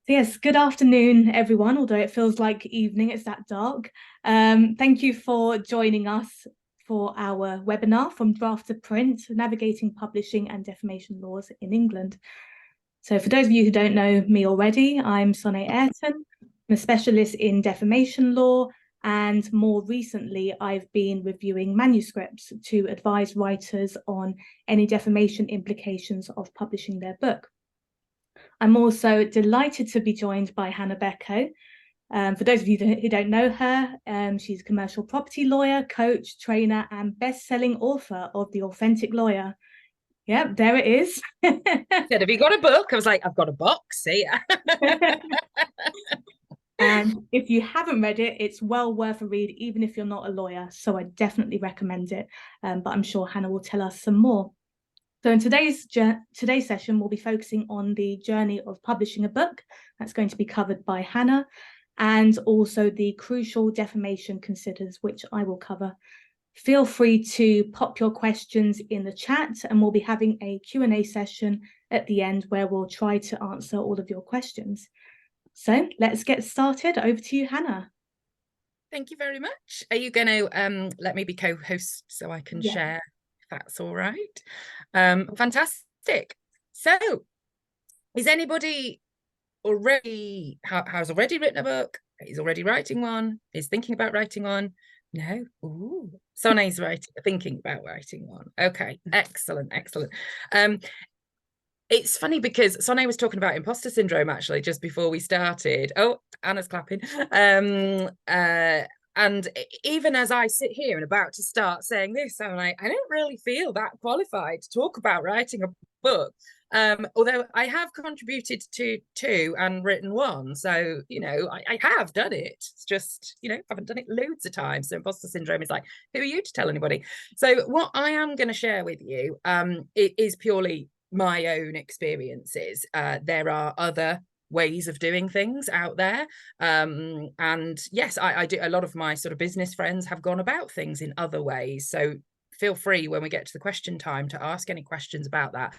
So yes, good afternoon, everyone. Although it feels like evening, it's that dark. Thank you for joining us for our webinar from draft to print, navigating publishing and defamation laws in England. So for those of you who don't know me already, I'm Sonay Erten. I'm a specialist in defamation law, and more recently, I've been reviewing manuscripts to advise writers on any defamation implications of publishing their book. I'm also delighted to be joined by Hannah Beko. For those of you who don't know her, she's a commercial property lawyer, coach, trainer, and best-selling author of The Authentic Lawyer. Yep, there it is. Said, have you got a book? I was like, I've got a box. See? And if you haven't read it, it's well worth a read, even if you're not a lawyer. So I definitely recommend it. But I'm sure Hannah will tell us some more. So in today's session, we'll be focusing on the journey of publishing a book. That's going to be covered by Hannah, and also the crucial defamation considers, which I will cover. Feel free to pop your questions in the chat, and we'll be having a Q&A session at the end where we'll try to answer all of your questions. So let's get started. Over to you, Hannah. Thank you very much. Are you going to let me be co-host so I can share, if that's all right? Fantastic. So is anybody already, has already written a book? Is already writing one? Is thinking about writing one? No? Ooh. Sonay's thinking about writing one. Okay, excellent, excellent. It's funny because Sonay was talking about imposter syndrome actually just before we started. Oh, Anna's clapping. And even as I sit here and about to start saying this, I'm like, I don't really feel that qualified to talk about writing a book. Although I have contributed to two and written one. So, I have done it. It's just, I haven't done it loads of times. So imposter syndrome is like, who are you to tell anybody? So what I am going to share with you it is purely my own experiences. There are other ways of doing things out there, and yes, I do. A lot of my sort of business friends have gone about things in other ways, so feel free when we get to the question time to ask any questions about that,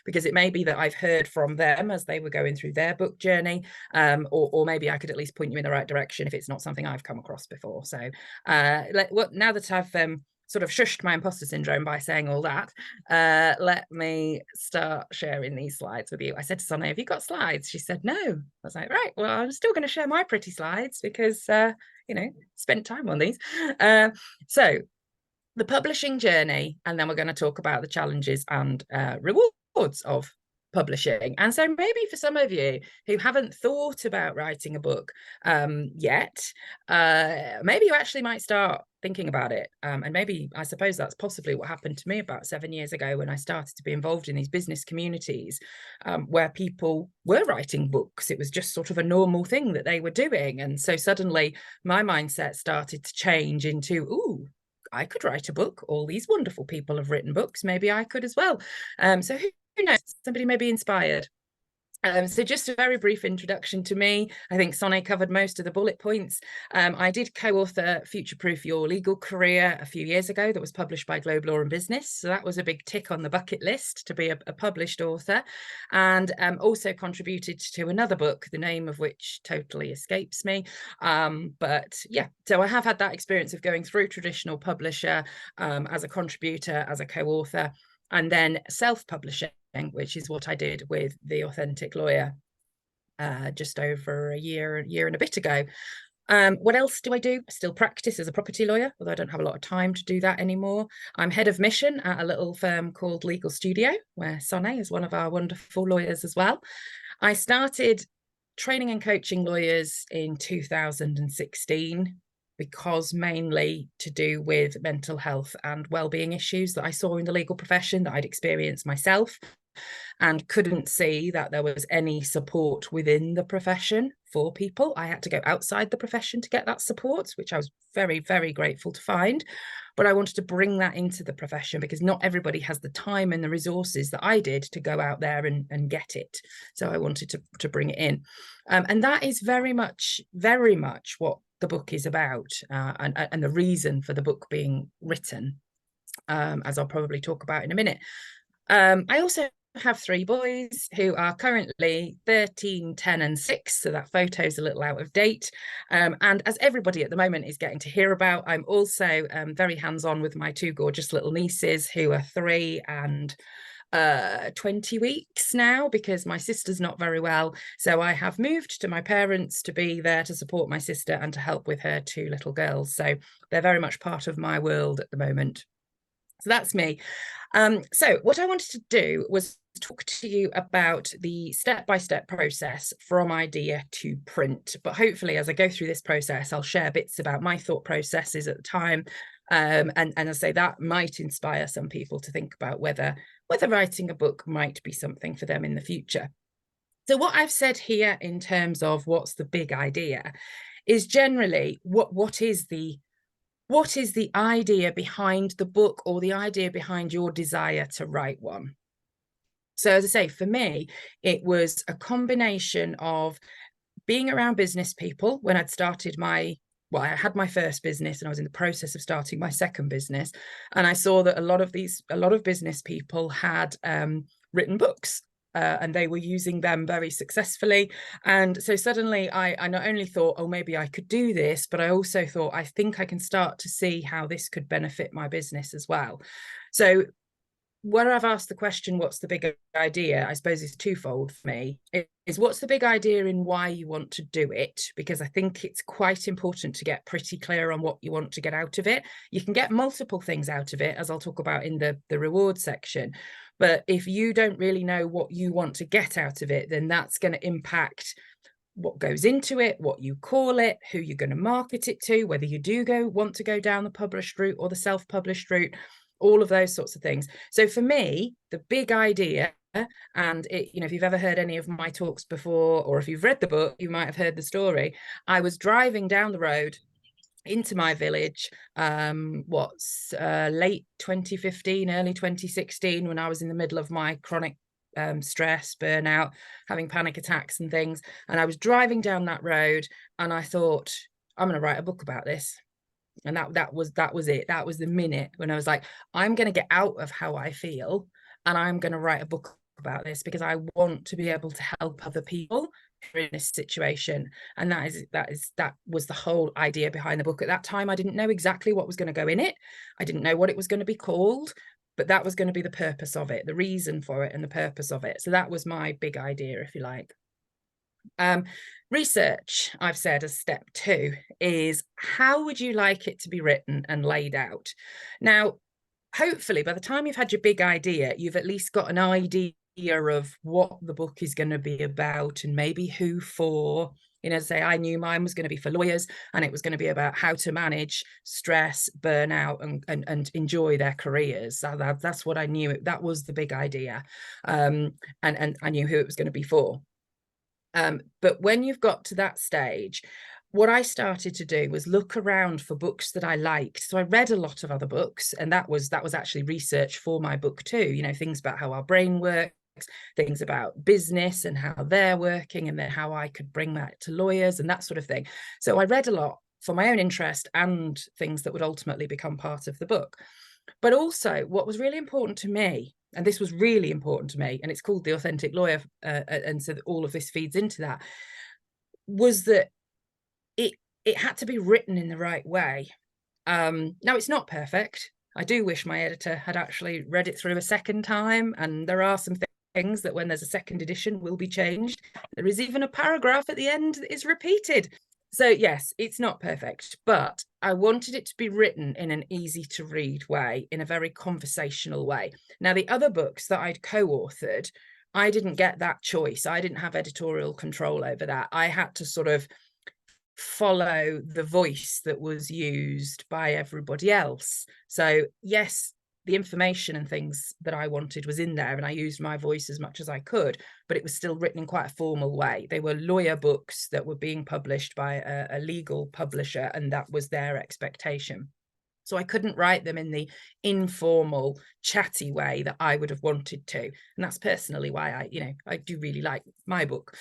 because it may be that I've heard from them as they were going through their book journey, or maybe I could at least point you in the right direction if it's not something I've come across before. So now that I've sort of shushed my imposter syndrome by saying all that, let me start sharing these slides with you. I said to Sonay, have you got slides? She said, no. I was like, right, well, I'm still going to share my pretty slides because, spent time on these. So the publishing journey, and then we're going to talk about the challenges and rewards of publishing. And so maybe for some of you who haven't thought about writing a book yet, maybe you actually might start thinking about it. And maybe, I suppose that's possibly what happened to me about 7 years ago when I started to be involved in these business communities where people were writing books. It was just sort of a normal thing that they were doing. And so suddenly my mindset started to change into, ooh, I could write a book. All these wonderful people have written books. Maybe I could as well. So who knows? Somebody may be inspired. So just a very brief introduction to me. I think Sonay covered most of the bullet points. I did co-author Future Proof Your Legal Career a few years ago that was published by Globe Law and Business. So that was a big tick on the bucket list to be a published author, and also contributed to another book, the name of which totally escapes me. But yeah, so I have had that experience of going through traditional publisher as a contributor, as a co-author, and then self-publishing, which is what I did with The Authentic Lawyer just over a year and a bit ago. What else do I do? I still practice as a property lawyer, although I don't have a lot of time to do that anymore. I'm head of mission at a little firm called Legal Studio, where Sonay is one of our wonderful lawyers as well. I started training and coaching lawyers in 2016, because mainly to do with mental health and well-being issues that I saw in the legal profession that I'd experienced myself, and couldn't see that there was any support within the profession for people. I had to go outside the profession to get that support, which I was very, very grateful to find. But I wanted to bring that into the profession because not everybody has the time and the resources that I did to go out there and get it. So I wanted to bring it in. And that is very much what the book is about, and the reason for the book being written, as I'll probably talk about in a minute. I also have 3 boys who are currently 13, 10 and 6, so that photo's a little out of date. And as everybody at the moment is getting to hear about, I'm also very hands-on with my 2 gorgeous little nieces who are 3 and 20 weeks now, because my sister's not very well. So I have moved to my parents to be there to support my sister and to help with her 2 little girls. So they're very much part of my world at the moment. So that's me. So what I wanted to do was talk to you about the step-by-step process from idea to print. But hopefully, as I go through this process, I'll share bits about my thought processes at the time. And I say that might inspire some people to think about whether writing a book might be something for them in the future. So what I've said here in terms of what's the big idea is generally what is the idea behind the book, or the idea behind your desire to write one. So as I say, for me, it was a combination of being around business people when I'd started I had my first business and I was in the process of starting my second business. And I saw that a lot of business people had written books. And they were using them very successfully. And so suddenly I not only thought, oh, maybe I could do this, but I also thought, I think I can start to see how this could benefit my business as well. So where I've asked the question, what's the big idea, I suppose is twofold for me. Is what's the big idea in why you want to do it? Because I think it's quite important to get pretty clear on what you want to get out of it. You can get multiple things out of it, as I'll talk about in the reward section. But if you don't really know what you want to get out of it, then that's going to impact what goes into it, what you call it, who you're going to market it to, whether you do want to go down the published route or the self-published route, all of those sorts of things. So for me, the big idea, and if you've ever heard any of my talks before, or if you've read the book, you might have heard the story. I was driving down the road into my village, late 2015, early 2016, when I was in the middle of my chronic stress, burnout, having panic attacks and things. And I was driving down that road and I thought, I'm going to write a book about this. And that was it. That was the minute when I was like, I'm going to get out of how I feel and I'm going to write a book about this, because I want to be able to help other people who are in this situation. And that was the whole idea behind the book. At that time, I didn't know exactly what was going to go in it. I didn't know what it was going to be called, but that was going to be the purpose of it, the reason for it and the purpose of it. So that was my big idea, if you like. Research, I've said, as step 2, is how would you like it to be written and laid out? Now, hopefully by the time you've had your big idea, you've at least got an idea of what the book is going to be about and maybe who for. Say I knew mine was going to be for lawyers, and it was going to be about how to manage stress, burnout, and enjoy their careers. So that's what I knew. That was the big idea, and I knew who it was going to be for. But when you've got to that stage, what I started to do was look around for books that I liked. So I read a lot of other books, and that was actually research for my book too. Things about how our brain works, things about business and how they're working, and then how I could bring that to lawyers and that sort of thing. So I read a lot for my own interest and things that would ultimately become part of the book. But also what was really important to me, and this was really important to me, and it's called The Authentic Lawyer, and so all of this feeds into that, was that it had to be written in the right way. Now, it's not perfect. I do wish my editor had actually read it through a second time, and there are some things that when there's a second edition will be changed. There is even a paragraph at the end that is repeated. So yes, it's not perfect, but I wanted it to be written in an easy to read way, in a very conversational way. Now, the other books that I'd co-authored, I didn't get that choice. I didn't have editorial control over that. I had to sort of follow the voice that was used by everybody else. So yes, the information and things that I wanted was in there, and I used my voice as much as I could, but it was still written in quite a formal way. They were lawyer books that were being published by a legal publisher, and that was their expectation. So I couldn't write them in the informal, chatty way that I would have wanted to. And that's personally why I do really like my book.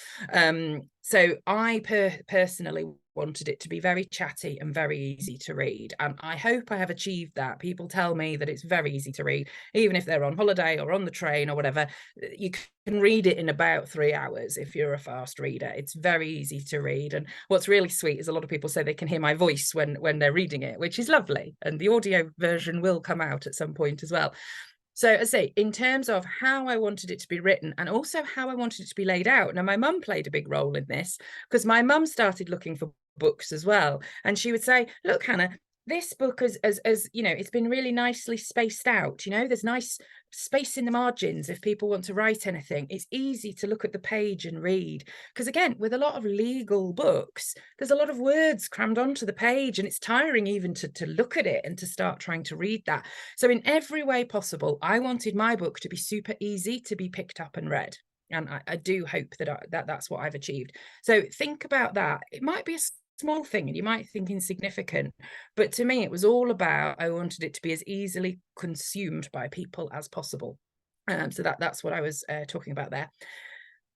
So I personally wanted it to be very chatty and very easy to read. And I hope I have achieved that. People tell me that it's very easy to read, even if they're on holiday or on the train or whatever. You can read it in about 3 hours if you're a fast reader. It's very easy to read. And what's really sweet is a lot of people say they can hear my voice when they're reading it, which is lovely. And the audio version will come out at some point as well. So as I say, in terms of how I wanted it to be written and also how I wanted it to be laid out. Now, my mum played a big role in this because my mum started looking for books as well. And she would say, look, Hannah, this book as you know, it's been really nicely spaced out. You know, there's nice space in the margins if people want to write anything. It's easy to look at the page and read. Because again, with a lot of legal books, there's a lot of words crammed onto the page and it's tiring even to look at it and to start trying to read that. So in every way possible, I wanted my book to be super easy to be picked up and read. And I do hope that that's what I've achieved. So think about that. It might be a small thing and you might think insignificant, but to me it was all about, I wanted it to be as easily consumed by people as possible. So that's what I was talking about there.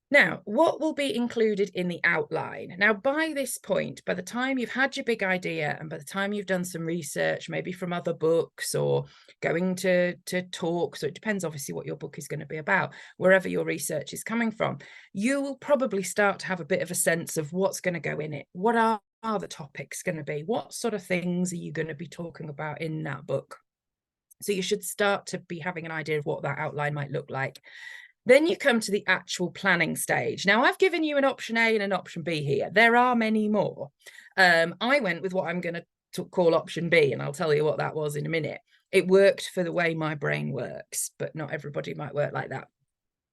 Now, what will be included in the outline? Now, by this point, by the time you've had your big idea and by the time you've done some research, maybe from other books or going to talks, so it depends obviously what your book is going to be about, wherever your research is coming from, you will probably start to have a bit of a sense of what's going to go in it. What are the topics going to be? What sort of things are you going to be talking about in that book? So you should start to be having an idea of what that outline might look like. Then you come to the actual planning stage. Now, I've given you an option A and an option B here. There are many more. I went with what I'm going to call option B, and I'll tell you what that was in a minute. It worked for the way my brain works, but not everybody might work like that.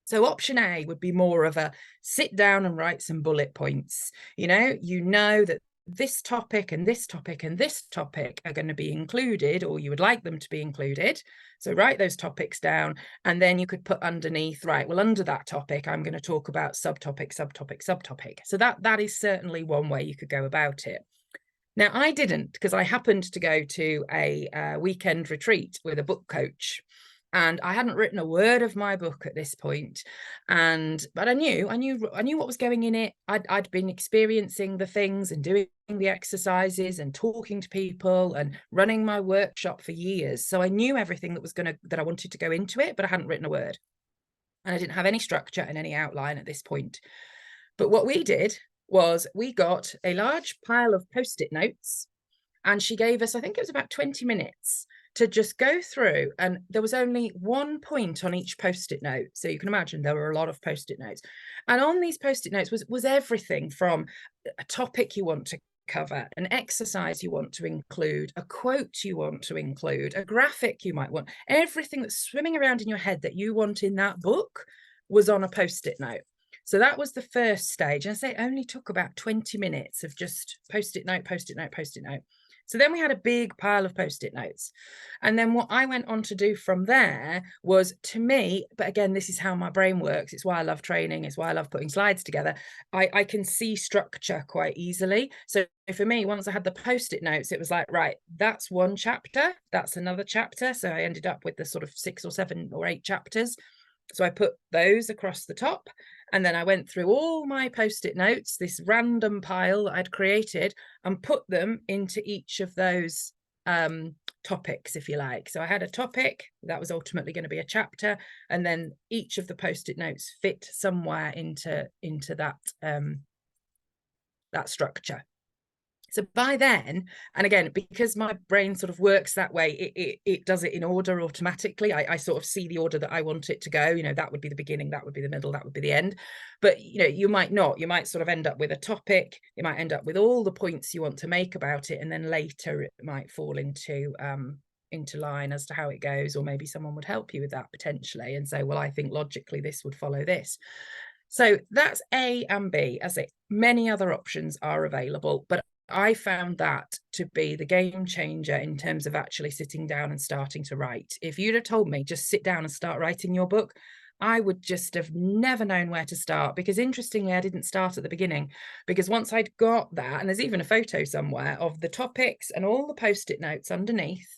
So option A would be more of a sit down and write some bullet points. You know that this topic and this topic and this topic are going to be included, or you would like them to be included. So write those topics down, and then you could put underneath, right, well, under that topic, I'm going to talk about subtopic, subtopic, subtopic. So that is certainly one way you could go about it. Now, I didn't, because I happened to go to a weekend retreat with a book coach. And I hadn't written a word of my book at this point. But I knew what was going in it. I'd been experiencing the things and doing the exercises and talking to people and running my workshop for years. So I knew everything that I wanted to go into it, but I hadn't written a word. And I didn't have any structure and any outline at this point. But what we did was we got a large pile of Post-it notes, and she gave us, I think it was about 20 minutes to just go through, and there was only one point on each Post-it note. So you can imagine there were a lot of Post-it notes. And on these Post-it notes was everything from a topic you want to cover, an exercise you want to include, a quote you want to include, a graphic you might want. Everything that's swimming around in your head that you want in that book was on a Post-it note. So that was the first stage. And I say it only took about 20 minutes of just Post-it note, Post-it note, Post-it note. So then we had a big pile of Post-it notes. And then what I went on to do from there was, to me, but again, this is how my brain works. It's why I love training. It's why I love putting slides together. I can see structure quite easily. So for me, once I had the Post-it notes, it was like, right, that's one chapter. That's another chapter. So I ended up with the sort of 6 or 7 or 8 chapters. So I put those across the top, and then I went through all my Post-it notes, this random pile that I'd created, and put them into each of those topics, if you like. So I had a topic that was ultimately going to be a chapter, and then each of the Post-it notes fit somewhere into that structure. So by then, and again, because my brain sort of works that way, it does it in order automatically. I sort of see the order that I want it to go. That would be the beginning, that would be the middle, that would be the end. But, you might not. You might sort of end up with a topic. You might end up with all the points you want to make about it. And then later it might fall into line as to how it goes. Or maybe someone would help you with that potentially and say, well, I think logically this would follow this. So that's A and B. As it, many other options are available, but I found that to be the game changer in terms of actually sitting down and starting to write. If you'd have told me, just sit down and start writing your book, I would just have never known where to start, because interestingly, I didn't start at the beginning, because once I'd got that, and there's even a photo somewhere of the topics and all the Post-it notes underneath.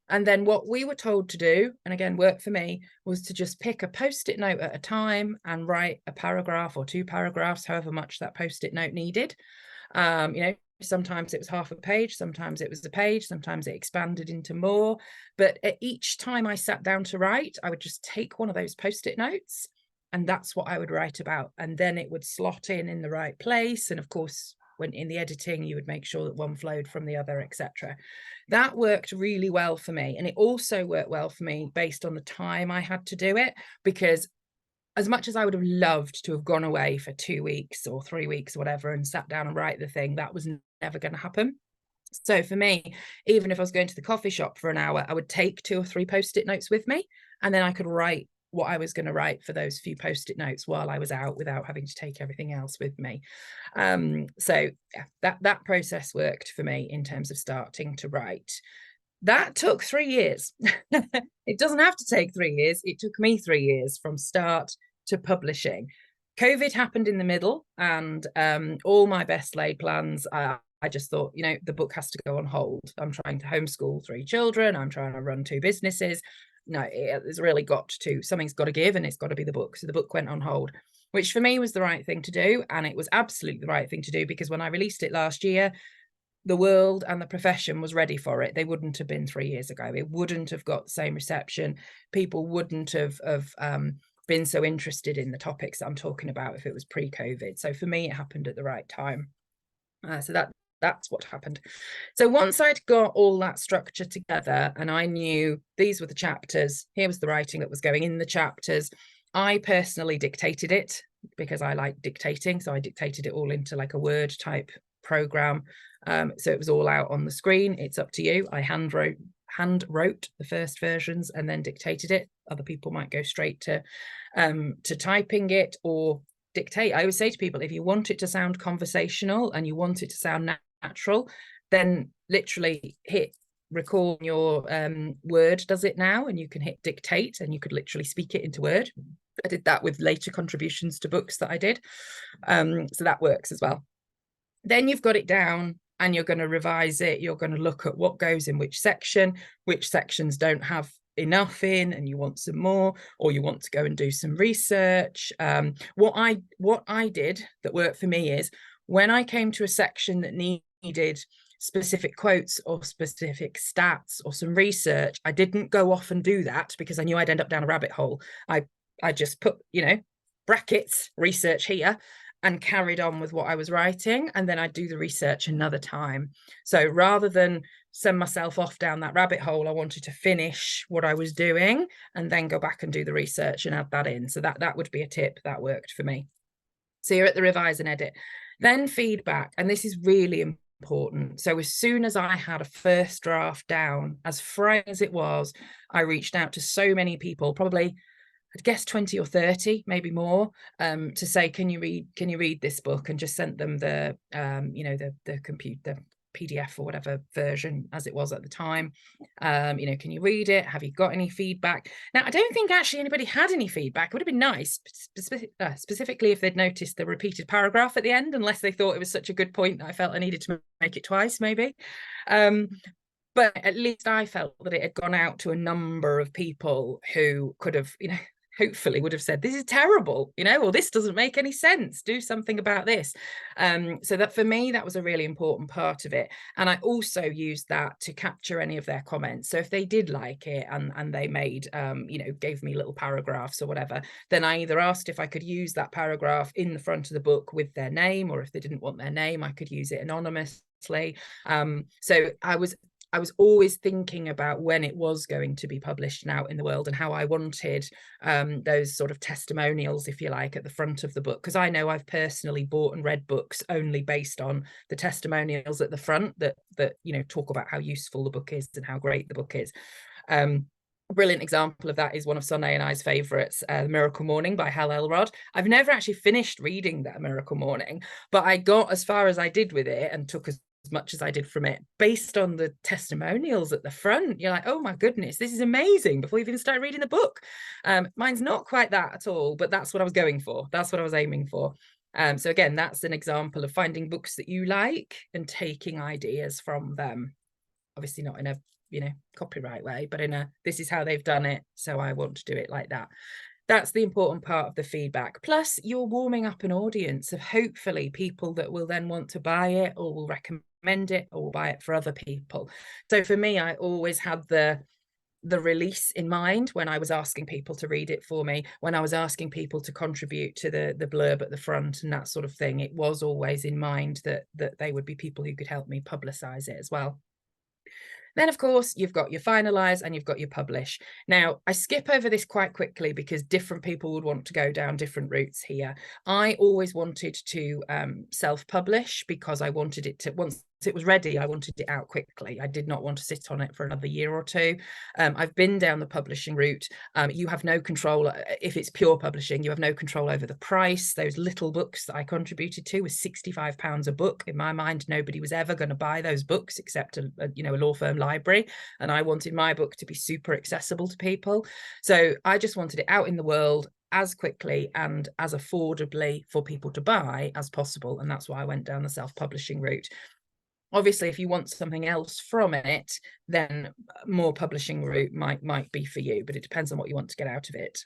And then what we were told to do, and again, worked for me, was to just pick a Post-it note at a time and write a paragraph or 2 paragraphs, however much that Post-it note needed. sometimes it was half a page, sometimes it was a page, sometimes it expanded into more. But at each time I sat down to write, I would just take one of those post-it notes, and that's what I would write about. And then it would slot in the right place. And of course, when in the editing, you would make sure that one flowed from the other, etc. That worked really well for me. And it also worked well for me based on the time I had to do it, because as much as I would have loved to have gone away for 2 weeks or 3 weeks or whatever and sat down and write the thing, that was never going to happen. So for me, even if I was going to the coffee shop for an hour, I would take 2 or 3 post-it notes with me, and then I could write what I was going to write for those few post-it notes while I was out without having to take everything else with me. So yeah, that process worked for me in terms of starting to write. That took 3 years. It doesn't have to take 3 years. It took me 3 years from start to publishing. COVID happened in the middle, and all my best laid plans, I just thought, you know, the book has to go on hold. I'm trying to homeschool 3 children. I'm trying to run 2 businesses. No, it's really something's got to give, and it's got to be the book. So the book went on hold, which for me was the right thing to do. And it was absolutely the right thing to do, because when I released it last year, the world and the profession was ready for it. They wouldn't have been 3 years ago. It wouldn't have got the same reception. People wouldn't have been so interested in the topics that I'm talking about if it was pre-COVID. So for me, it happened at the right time. So that's what happened. So once I'd got all that structure together and I knew these were the chapters, here was the writing that was going in the chapters, I personally dictated it because I like dictating. So I dictated it all into like a Word type program. So it was all out on the screen. It's up to you. I hand wrote the first versions and then dictated it. Other people might go straight to typing it or dictate. I always say to people, if you want it to sound conversational and you want it to sound natural, then literally hit record. Your Word does it now, and you can hit dictate and you could literally speak it into Word. I did that with later contributions to books that I did. So that works as well. Then you've got it down and you're going to revise it. You're going to look at what goes in which sections don't have enough in and you want some more, or you want to go and do some research. What I did that worked for me is when I came to a section that needed specific quotes or specific stats or some research, I didn't go off and do that because I knew I'd end up down a rabbit hole. I just put, you know, brackets research here and carried on with what I was writing, and then I'd do the research another time. So rather than send myself off down that rabbit hole, I wanted to finish what I was doing and then go back and do the research and add that in. So that would be a tip that worked for me. So you're at the revise and edit. Then feedback, and this is really important. So as soon as I had a first draft down, as fresh as it was, I reached out to so many people, probably I'd guess 20 or 30, maybe more, to say, can you read this book, and just sent them the, you know, the PDF or whatever version as it was at the time. You know, can you read it? Have you got any feedback? Now, I don't think actually anybody had any feedback. It would have been nice, specifically if they'd noticed the repeated paragraph at the end, unless they thought it was such a good point that I felt I needed to make it twice, maybe. But at least I felt that it had gone out to a number of people who could have, you know, hopefully would have said, this is terrible, you know, or this doesn't make any sense, do something about this. So that for me, that was a really important part of it. And I also used that to capture any of their comments. So if they did like it and they made, you know, gave me little paragraphs or whatever, then I either asked if I could use that paragraph in the front of the book with their name, or if they didn't want their name, I could use it anonymously. So I was always thinking about when it was going to be published and out in the world, and how I wanted those sort of testimonials, if you like, at the front of the book. Because I know I've personally bought and read books only based on the testimonials at the front that you know, talk about how useful the book is and how great the book is. A brilliant example of that is one of Sonay and I's favourites, Miracle Morning by Hal Elrod. I've never actually finished reading that Miracle Morning, but I got as far as I did with it and took as much as I did from it based on the testimonials at the front. You're like, oh my goodness, this is amazing, before you even start reading the book. Mine's not quite that at all, but that's what I was going for. That's what I was aiming for. So again, that's an example of finding books that you like and taking ideas from them. Obviously not in a, you know, copyright way, but in a, this is how they've done it, so I want to do it like that. That's the important part of the feedback. Plus, you're warming up an audience of hopefully people that will then want to buy it or will recommend it or buy it for other people. So for me, I always had the release in mind when I was asking people to read it for me, when I was asking people to contribute to the blurb at the front and that sort of thing. It was always in mind that they would be people who could help me publicize it as well. Then, of course, you've got your finalize and you've got your publish. Now, I skip over this quite quickly because different people would want to go down different routes here. I always wanted to self-publish because I wanted it to, once it was ready, I wanted it out quickly. I did not want to sit on it for another year or two. I've been down the publishing route. You have no control. If it's pure publishing, you have no control over the price. Those little books that I contributed to was £65 a book. In my mind, nobody was ever going to buy those books except a law firm library. And I wanted my book to be super accessible to people. So I just wanted it out in the world as quickly and as affordably for people to buy as possible. And that's why I went down the self-publishing route. Obviously, if you want something else from it, then more publishing route might be for you, but it depends on what you want to get out of it.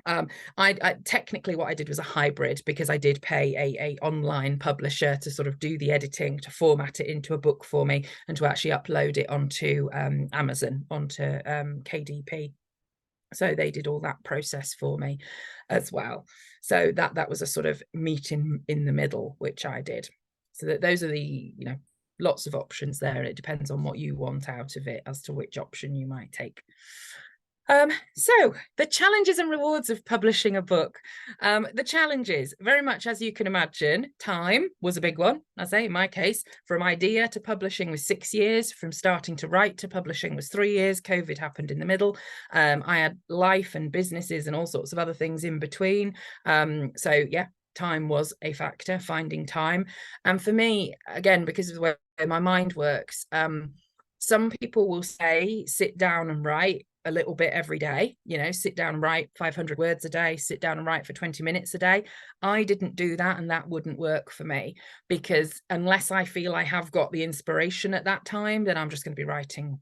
I technically what I did was a hybrid because I did pay a online publisher to sort of do the editing, to format it into a book for me and to actually upload it onto Amazon, onto KDP. So they did all that process for me as well. So that was a sort of meet in the middle, which I did. So that those are the, lots of options there. And it depends on what you want out of it as to which option you might take. So the challenges and rewards of publishing a book. The challenges, very much as you can imagine, time was a big one. I say in my case, from idea to publishing was 6 years, from starting to write to publishing was 3 years. COVID happened in the middle. I had life and businesses and all sorts of other things in between. So yeah, time was a factor, finding time. And for me, again, because of the way my mind works, some people will say, sit down and write a little bit every day, sit down and write 500 words a day, sit down and write for 20 minutes a day. I didn't do that, and that wouldn't work for me, because unless I feel I have got the inspiration at that time, then I'm just going to be writing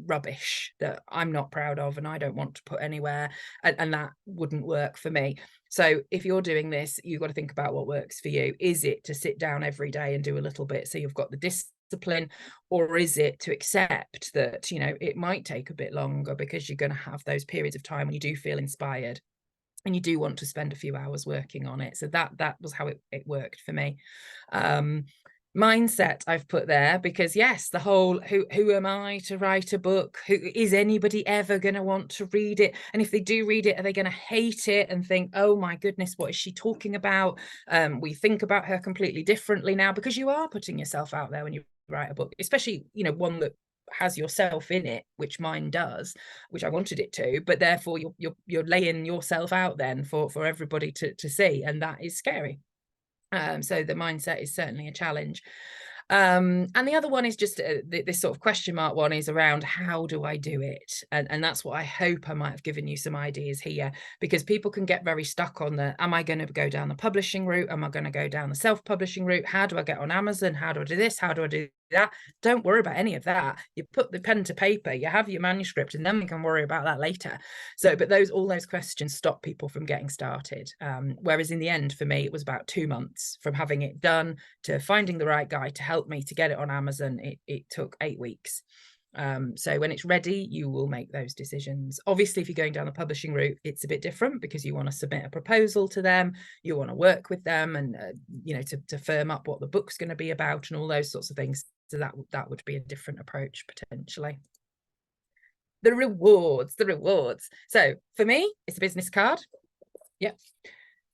rubbish that I'm not proud of and I don't want to put anywhere, and that wouldn't work for me. So if you're doing this, you've got to think about what works for you. Is it to sit down every day and do a little bit so you've got the discipline, or is it to accept that it might take a bit longer because you're going to have those periods of time when you do feel inspired and you do want to spend a few hours working on it? So that was how it worked for me. Mindset I've put there because yes, the whole who am I to write a book? Who is anybody ever going to want to read it? And if they do read it, are they going to hate it and think, oh my goodness, what is she talking about? We think about her completely differently now, because you are putting yourself out there when you write a book, especially one that has yourself in it, which mine does, which I wanted it to, but therefore you're laying yourself out then for everybody to see, and that is scary. So the mindset is certainly a challenge. And the other one is just this sort of question mark one is around how do I do it? And that's what I hope I might have given you some ideas here, because people can get very stuck on am I going to go down the publishing route? Am I going to go down the self-publishing route? How do I get on Amazon? How do I do this? How do I do that? Don't worry about any of that. You put the pen to paper, you have your manuscript, and then we can worry about that later. So, but all those questions stop people from getting started. Whereas in the end, for me, it was about 2 months from having it done to finding the right guy to help me to get it on Amazon. It took 8 weeks. So when it's ready, you will make those decisions. Obviously, if you're going down the publishing route, it's a bit different because you want to submit a proposal to them, you want to work with them, and to firm up what the book's going to be about and all those sorts of things. So that would be a different approach potentially. The rewards. So for me, it's a business card. Yep.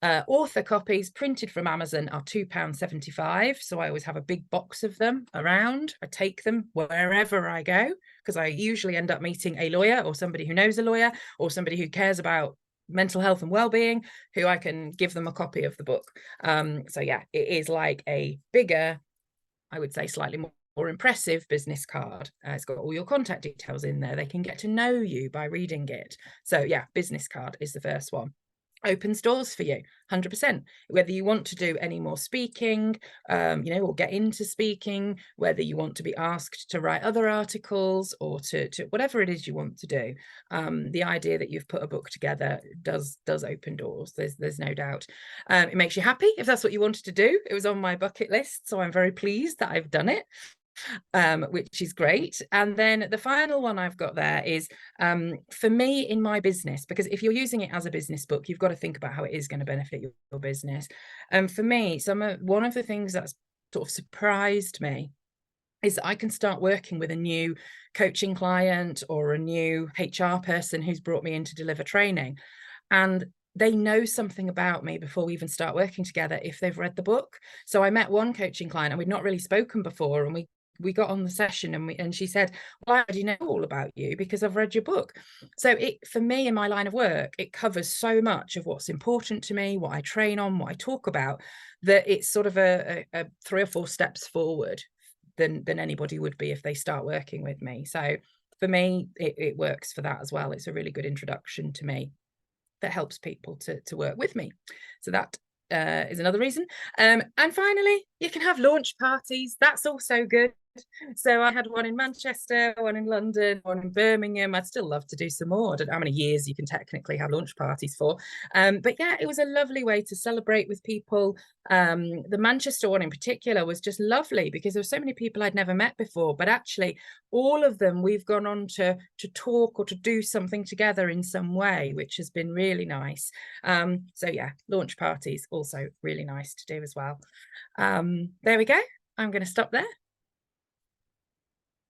Author copies printed from Amazon are £2.75. So I always have a big box of them around. I take them wherever I go, because I usually end up meeting a lawyer or somebody who knows a lawyer or somebody who cares about mental health and well-being, who I can give them a copy of the book. So yeah, it is like a bigger, I would say slightly more impressive business card. It's got all your contact details in there. They can get to know you by reading it. So yeah, business card is the first one. Opens doors for you 100%, whether you want to do any more speaking, or get into speaking, whether you want to be asked to write other articles or to whatever it is you want to do. The idea that you've put a book together does open doors. There's no doubt. It makes you happy if that's what you wanted to do. It was on my bucket list, so I'm very pleased that I've done it. which is great. And then the final one I've got there is for me in my business, because if you're using it as a business book, you've got to think about how it is going to benefit your business. And for me, one of the things that's sort of surprised me is that I can start working with a new coaching client or a new HR person who's brought me in to deliver training. And they know something about me before we even start working together if they've read the book. So I met one coaching client and we'd not really spoken before, and we got on the session and she said, well, I already know all about you because I've read your book. So for me in my line of work, it covers so much of what's important to me, what I train on, what I talk about, that it's sort of a 3 or 4 steps forward than anybody would be if they start working with me. So for me, it works for that as well. It's a really good introduction to me that helps people to work with me. So that is another reason. And finally, you can have launch parties. That's also good. So I had one in Manchester, one in London, one in Birmingham. I'd still love to do some more. I don't know how many years you can technically have launch parties for. But yeah, it was a lovely way to celebrate with people. The Manchester one in particular was just lovely because there were so many people I'd never met before, but actually all of them we've gone on to talk or to do something together in some way, which has been really nice. So yeah, launch parties also really nice to do as well. There we go. I'm going to stop there.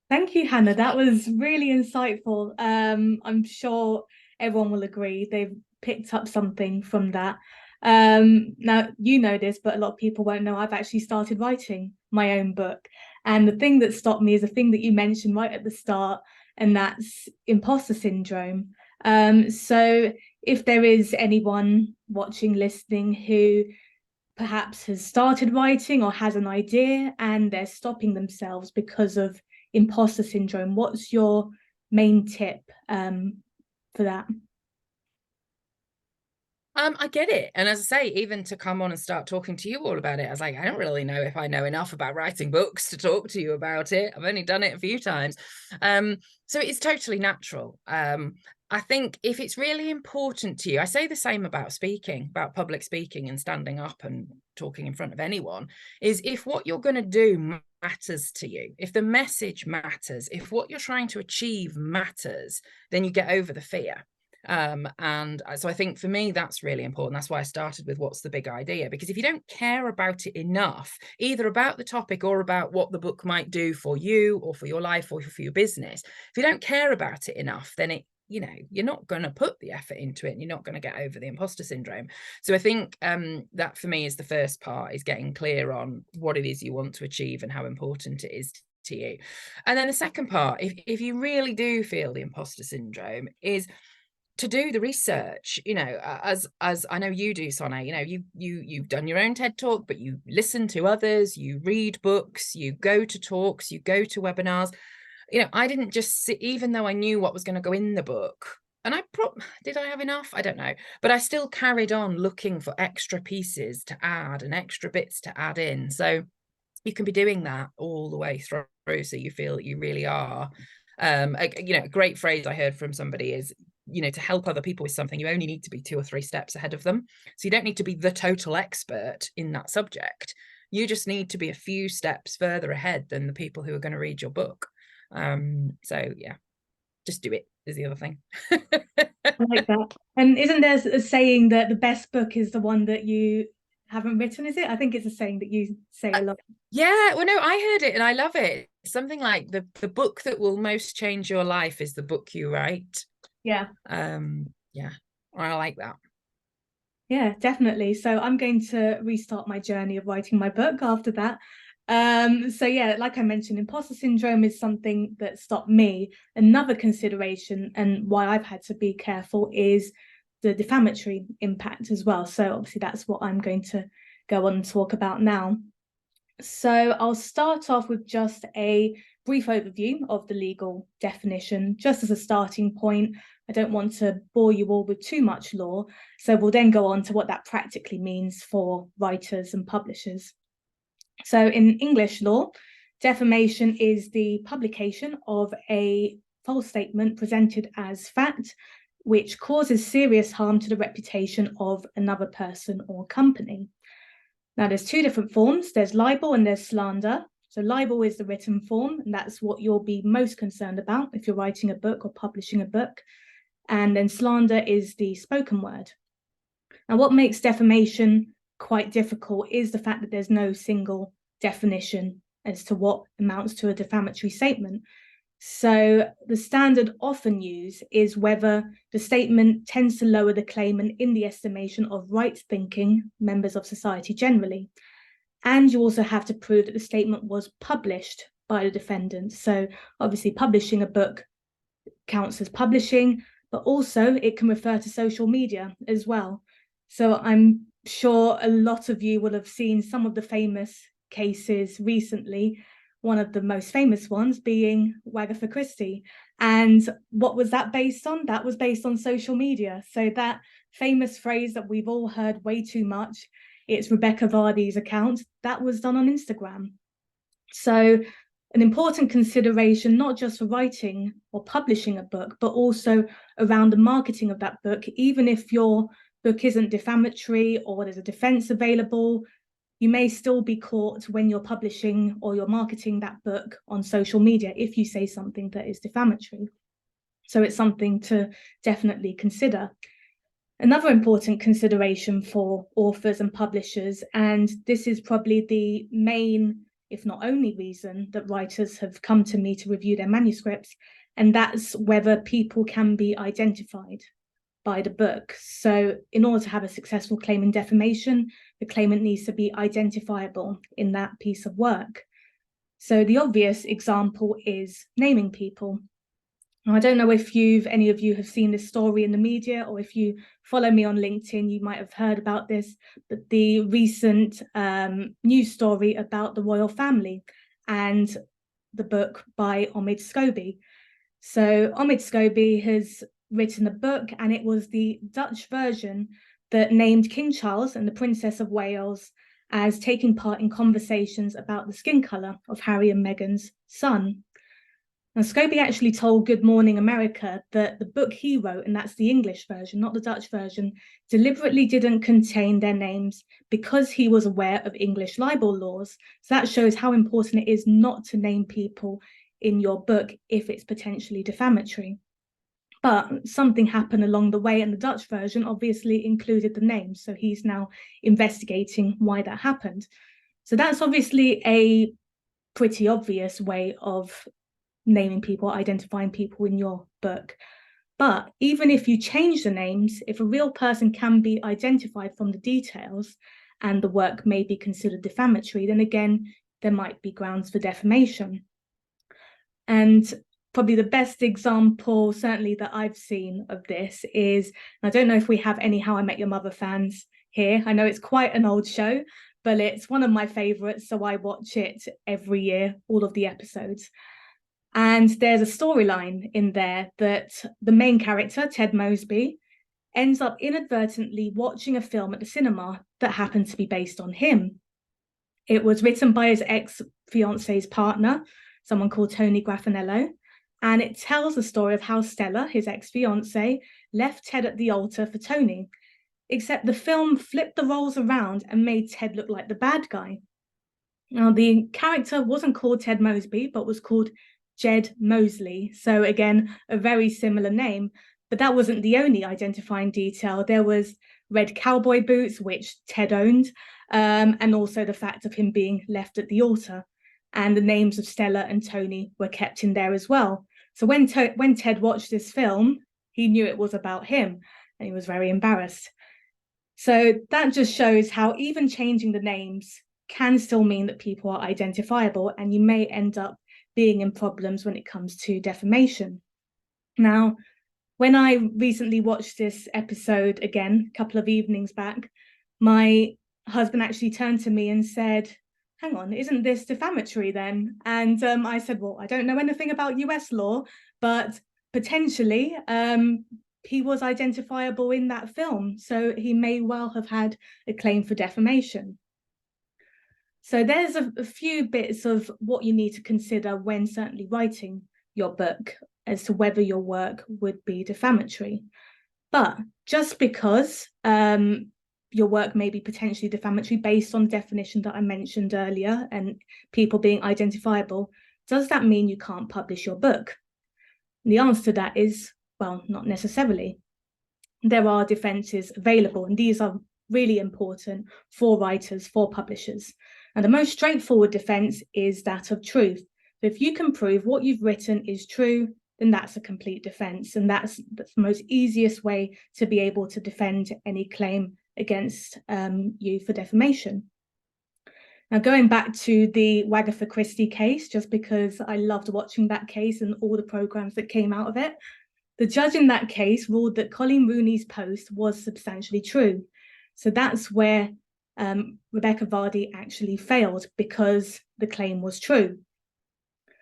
Thank you, Hannah. That was really insightful. I'm sure everyone will agree they've picked up something from that. Now, you know this, but a lot of people won't know I've actually started writing my own book. And the thing that stopped me is the thing that you mentioned right at the start, and that's imposter syndrome. So if there is anyone watching, listening, who perhaps has started writing or has an idea and they're stopping themselves because of imposter syndrome, what's your main tip for that? I get it. And as I say, even to come on and start talking to you all about it, I was like, I don't really know if I know enough about writing books to talk to you about it. I've only done it a few times. So it's totally natural. I think if it's really important to you, I say the same about speaking, about public speaking and standing up and talking in front of anyone, is if what you're going to do matters to you, if the message matters, if what you're trying to achieve matters, then you get over the fear. And so I think for me, that's really important. That's why I started with what's the big idea, because if you don't care about it enough, either about the topic or about what the book might do for you or for your life or for your business, if you don't care about it enough, then you're not going to put the effort into it and you're not going to get over the imposter syndrome. So I think that for me is the first part, is getting clear on what it is you want to achieve and how important it is to you. And then the second part, if you really do feel the imposter syndrome, is to do the research, as I know you do, Sonay. You've done your own TED Talk, but you listen to others, you read books, you go to talks, you go to webinars. I didn't just sit, even though I knew what was going to go in the book, and did I have enough? I don't know, but I still carried on looking for extra pieces to add and extra bits to add in. So you can be doing that all the way through, so you feel that you really are. A great phrase I heard from somebody is, to help other people with something, you only need to be 2 or 3 steps ahead of them. So you don't need to be the total expert in that subject. You just need to be a few steps further ahead than the people who are going to read your book. So yeah, just do it is the other thing. I like that. And isn't there a saying that the best book is the one that you haven't written, is it? I think it's a saying that you say a lot. Yeah, well, no, I heard it and I love it. Something like the book that will most change your life is the book you write. Yeah. Yeah, I like that. Yeah, definitely. So I'm going to restart my journey of writing my book after that. So yeah, like I mentioned, imposter syndrome is something that stopped me. Another consideration and why I've had to be careful is the defamatory impact as well. So obviously that's what I'm going to go on and talk about now. So I'll start off with just a brief overview of the legal definition, just as a starting point. I don't want to bore you all with too much law, so we'll then go on to what that practically means for writers and publishers. So in English law, defamation is the publication of a false statement presented as fact, which causes serious harm to the reputation of another person or company. Now, there's 2 different forms. There's libel and there's slander. So libel is the written form, and that's what you'll be most concerned about if you're writing a book or publishing a book. And then slander is the spoken word. Now, what makes defamation quite difficult is the fact that there's no single definition as to what amounts to a defamatory statement. So the standard often used is whether the statement tends to lower the claimant in the estimation of right-thinking members of society generally. And you also have to prove that the statement was published by the defendant. So obviously publishing a book counts as publishing, but also it can refer to social media as well. So I'm sure a lot of you will have seen some of the famous cases recently, one of the most famous ones being Wagatha Christie. And what was that based on? That was based on social media. So that famous phrase that we've all heard way too much, it's Rebecca Vardy's account, that was done on Instagram. So an important consideration, not just for writing or publishing a book, but also around the marketing of that book. Even if your book isn't defamatory or there's a defense available, you may still be caught when you're publishing or you're marketing that book on social media if you say something that is defamatory. So it's something to definitely consider. Another important consideration for authors and publishers, and this is probably the main, if not only, reason that writers have come to me to review their manuscripts, and that's whether people can be identified by the book. So in order to have a successful claim in defamation, the claimant needs to be identifiable in that piece of work. So the obvious example is naming people. Now, I don't know if any of you have seen this story in the media, or if you follow me on LinkedIn, you might have heard about this, but the recent news story about the royal family and the book by Omid Scobie. So Omid Scobie has written a book, and it was the Dutch version that named King Charles and the Princess of Wales as taking part in conversations about the skin colour of Harry and Meghan's son. Now, Scobie actually told Good Morning America that the book he wrote, and that's the English version, not the Dutch version, deliberately didn't contain their names because he was aware of English libel laws. So that shows how important it is not to name people in your book if it's potentially defamatory. But something happened along the way, and the Dutch version obviously included the names. So he's now investigating why that happened. So that's obviously a pretty obvious way of naming people, identifying people in your book. But even if you change the names, if a real person can be identified from the details and the work may be considered defamatory, then again, there might be grounds for defamation. And probably the best example, certainly that I've seen of this is, I don't know if we have any How I Met Your Mother fans here. I know it's quite an old show, but it's one of my favorites, so I watch it every year, all of the episodes. And there's a storyline in there that the main character, Ted Mosby, ends up inadvertently watching a film at the cinema that happened to be based on him. It was written by his ex-fiance's partner, someone called Tony Graffanello, and it tells the story of how Stella, his ex-fiance, left Ted at the altar for Tony, except the film flipped the roles around and made Ted look like the bad guy. Now, the character wasn't called Ted Mosby, but was called Jed Mosley. So again, a very similar name, but that wasn't the only identifying detail. There was red cowboy boots, which Ted owned, and also the fact of him being left at the altar. And the names of Stella and Tony were kept in there as well. So when Ted watched this film, he knew it was about him, and he was very embarrassed. So that just shows how even changing the names can still mean that people are identifiable, and you may end up being in problems when it comes to defamation. Now, when I recently watched this episode again, a couple of evenings back, my husband actually turned to me and said, hang on, isn't this defamatory then? And I said, well, I don't know anything about US law, but potentially he was identifiable in that film, so he may well have had a claim for defamation. So there's a few bits of what you need to consider when certainly writing your book as to whether your work would be defamatory. But just because your work may be potentially defamatory based on the definition that I mentioned earlier and people being identifiable, does that mean you can't publish your book? And the answer to that is, well, not necessarily. There are defenses available, and these are really important for writers, for publishers. And the most straightforward defense is that of truth. So if you can prove what you've written is true, then that's a complete defense. And that's the most easiest way to be able to defend any claim against you for defamation. Now, going back to the Wagatha Christie case, just because I loved watching that case and all the programs that came out of it, the judge in that case ruled that Colleen Rooney's post was substantially true. So that's where Rebecca Vardy actually failed, because the claim was true.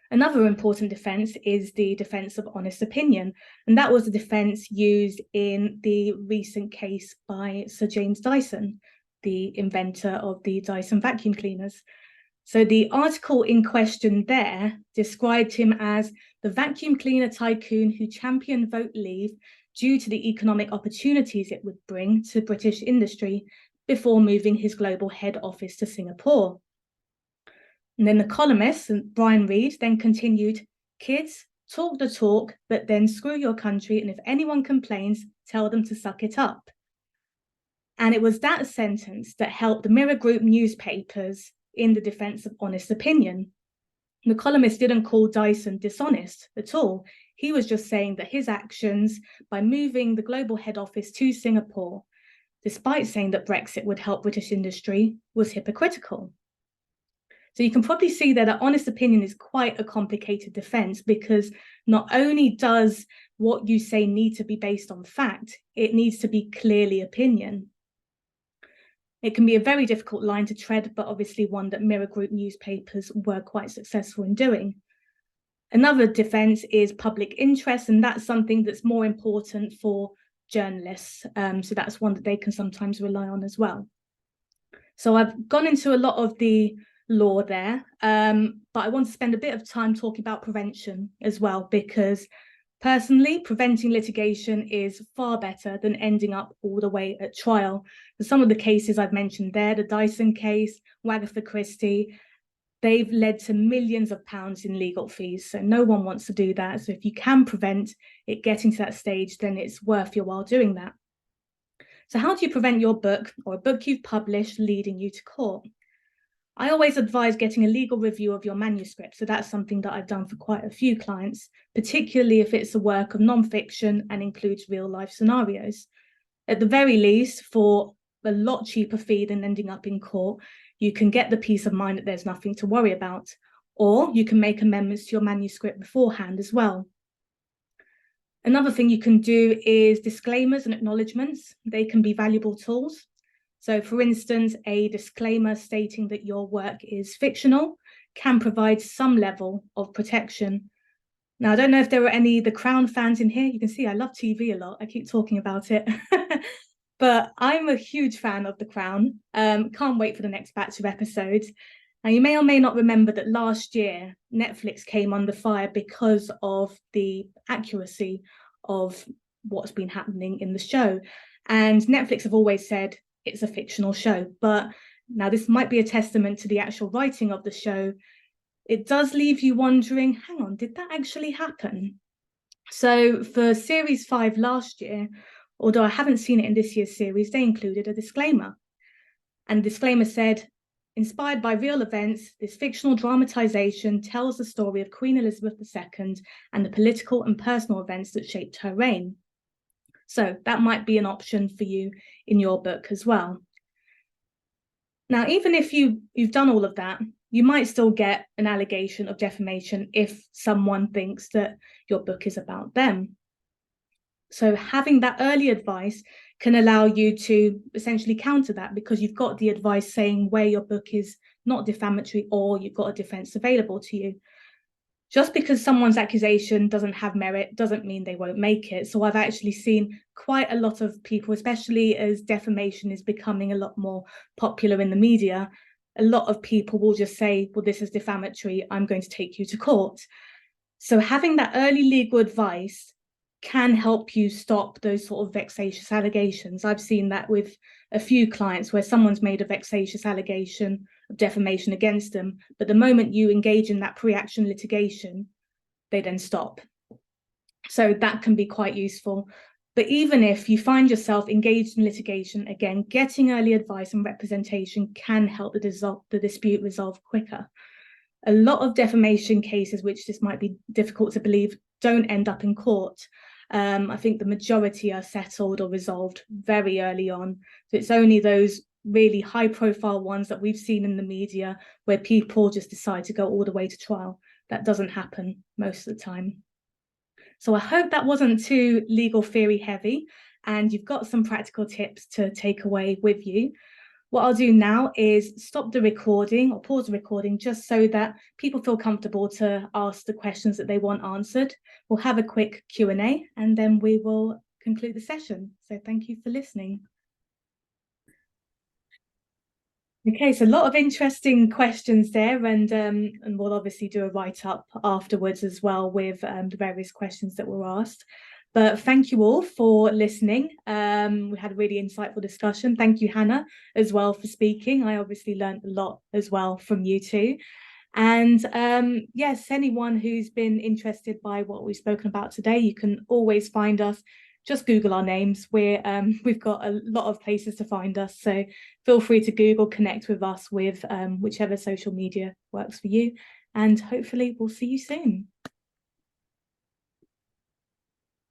Another important defense is the defense of honest opinion, and that was the defense used in the recent case by Sir James Dyson, the inventor of the Dyson vacuum cleaners. So the article in question there described him as the vacuum cleaner tycoon who championed vote leave due to the economic opportunities it would bring to British industry before moving his global head office to Singapore. And then the columnist, Brian Reed, then continued, kids, talk the talk, but then screw your country, and if anyone complains, tell them to suck it up. And it was that sentence that helped the Mirror Group newspapers in the defense of honest opinion. The columnist didn't call Dyson dishonest at all. He was just saying that his actions by moving the global head office to Singapore, despite saying that Brexit would help British industry, was hypocritical. So you can probably see that an honest opinion is quite a complicated defense, because not only does what you say need to be based on fact, it needs to be clearly opinion. It can be a very difficult line to tread, but obviously one that Mirror Group newspapers were quite successful in doing. Another defense is public interest, and that's something that's more important for journalists. So that's one that they can sometimes rely on as well. So I've gone into a lot of the law there, but I want to spend a bit of time talking about prevention as well, because personally, preventing litigation is far better than ending up all the way at trial. So some of the cases I've mentioned there, the Dyson case, Wagatha Christie, they've led to millions of pounds in legal fees. So no one wants to do that. So if you can prevent it getting to that stage, then it's worth your while doing that. So how do you prevent your book or a book you've published leading you to court? I always advise getting a legal review of your manuscript. So that's something that I've done for quite a few clients, particularly if it's a work of non-fiction and includes real life scenarios. At the very least, for a lot cheaper fee than ending up in court, you can get the peace of mind that there's nothing to worry about, or you can make amendments to your manuscript beforehand as well. Another thing you can do is disclaimers and acknowledgements. They can be valuable tools. So for instance, a disclaimer stating that your work is fictional can provide some level of protection. Now, I don't know if there are any The Crown fans in here. You can see I love TV a lot. I keep talking about it. But I'm a huge fan of The Crown. Can't wait for the next batch of episodes. Now, you may or may not remember that last year, Netflix came under fire because of the accuracy of what's been happening in the show. And Netflix have always said, it's a fictional show, but now this might be a testament to the actual writing of the show. It does leave you wondering, hang on, did that actually happen? So for series 5 last year, although I haven't seen it in this year's series, they included a disclaimer. And the disclaimer said, inspired by real events, this fictional dramatization tells the story of Queen Elizabeth II and the political and personal events that shaped her reign. So that might be an option for you in your book as well. Now, even if you've done all of that, you might still get an allegation of defamation if someone thinks that your book is about them. So having that early advice can allow you to essentially counter that, because you've got the advice saying where your book is not defamatory, or you've got a defense available to you. Just because someone's accusation doesn't have merit doesn't mean they won't make it. So I've actually seen quite a lot of people, especially as defamation is becoming a lot more popular in the media, a lot of people will just say, well, this is defamatory, I'm going to take you to court. So having that early legal advice can help you stop those sort of vexatious allegations. I've seen that with a few clients where someone's made a vexatious allegation of defamation against them, but the moment you engage in that pre-action litigation, they then stop. So that can be quite useful. But even if you find yourself engaged in litigation, again, getting early advice and representation can help the dispute resolve quicker. A lot of defamation cases, which this might be difficult to believe, don't end up in court. I think the majority are settled or resolved very early on. So it's only those really high profile ones that we've seen in the media where people just decide to go all the way to trial. That doesn't happen most of the time. So I hope that wasn't too legal theory heavy and you've got some practical tips to take away with you. What I'll do now is stop the recording or pause the recording just so that people feel comfortable to ask the questions that they want answered. We'll have a quick Q&A and then we will conclude the session. So thank you for listening. Okay, so a lot of interesting questions there, and we'll obviously do a write-up afterwards as well with the various questions that were asked. But thank you all for listening. We had a really insightful discussion. Thank you, Hannah, as well for speaking. I obviously learned a lot as well from you too. And yes, anyone who's been interested by what we've spoken about today, you can always find us. Just Google our names. We've got a lot of places to find us. So feel free to Google, connect with us with whichever social media works for you. And hopefully we'll see you soon.